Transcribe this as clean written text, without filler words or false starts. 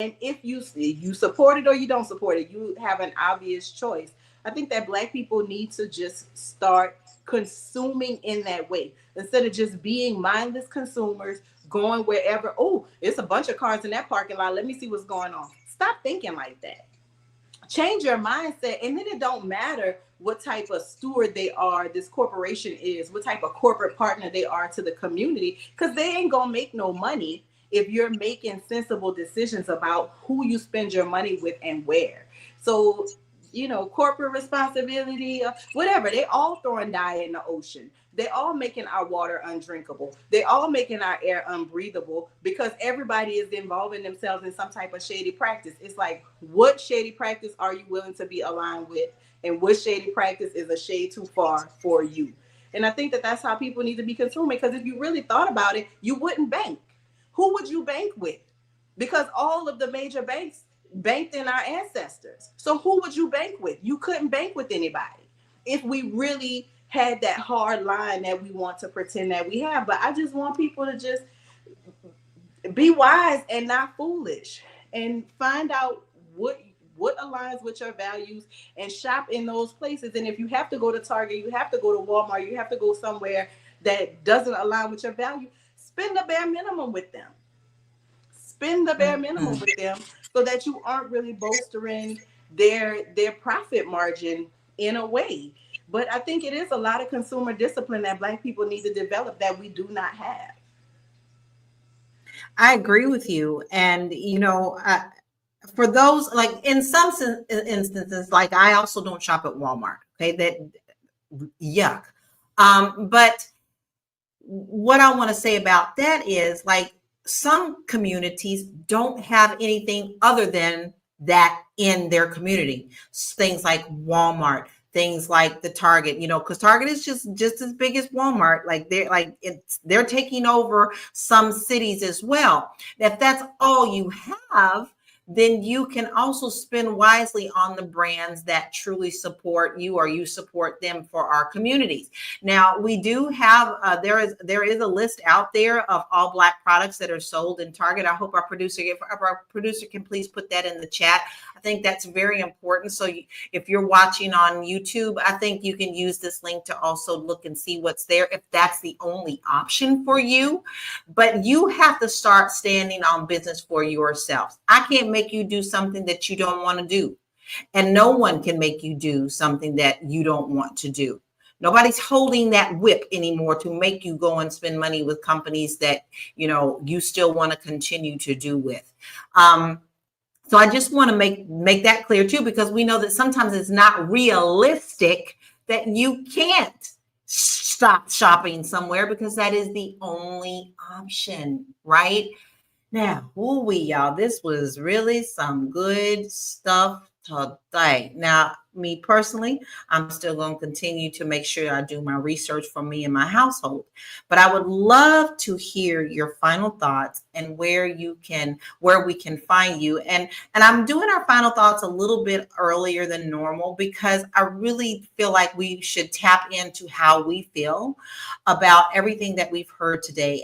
And if you support it or you don't support it, you have an obvious choice. I think that Black people need to just start consuming in that way instead of just being mindless consumers, going wherever. Oh, it's a bunch of cars in that parking lot. Let me see what's going on. Stop thinking like that. Change your mindset, and then it don't matter what type of steward they are, this corporation is, what type of corporate partner they are to the community, because they ain't gonna make no money if you're making sensible decisions about who you spend your money with and where. So, corporate responsibility, whatever, they all throwing dye in the ocean. They all making our water undrinkable. They all making our air unbreathable because everybody is involving themselves in some type of shady practice. It's like, what shady practice are you willing to be aligned with, and what shady practice is a shade too far for you? And I think that that's how people need to be consuming. Because if you really thought about it, you wouldn't bank. Who would you bank with? Because all of the major banks banked in our ancestors. So who would you bank with? You couldn't bank with anybody if we really had that hard line that we want to pretend that we have. But I just want people to just be wise and not foolish, and find out what aligns with your values and shop in those places. And if you have to go to Target, you have to go to Walmart, you have to go somewhere that doesn't align with your value, spend the bare minimum with them. Spend the bare minimum Mhm. with them so that you aren't really bolstering their profit margin in a way. But I think it is a lot of consumer discipline that Black people need to develop that we do not have. I agree with you. And, for those, like in some instances, like I also don't shop at Walmart. Okay. Yuck. But what I want to say about that is like some communities don't have anything other than that in their community. Things like Walmart, things like the Target, because Target is just as big as Walmart. Like they're taking over some cities as well. If that's all you have, then you can also spend wisely on the brands that truly support you or you support them for our communities. Now we do have there is a list out there of all Black products that are sold in Target. I hope our producer can please put that in the chat. I think that's very important. So if you're watching on YouTube, I think you can use this link to also look and see what's there if that's the only option for you. But you have to start standing on business for yourself. I can't make you do something that you don't want to do. And no one can make you do something that you don't want to do. Nobody's holding that whip anymore to make you go and spend money with companies that, you still want to continue to do with. So I just want to make that clear too, because we know that sometimes it's not realistic that you can't stop shopping somewhere because that is the only option, right? Now, y'all, this was really some good stuff today. Now, me personally, I'm still going to continue to make sure I do my research for me and my household. But I would love to hear your final thoughts and where we can find you. And I'm doing our final thoughts a little bit earlier than normal because I really feel like we should tap into how we feel about everything that we've heard today.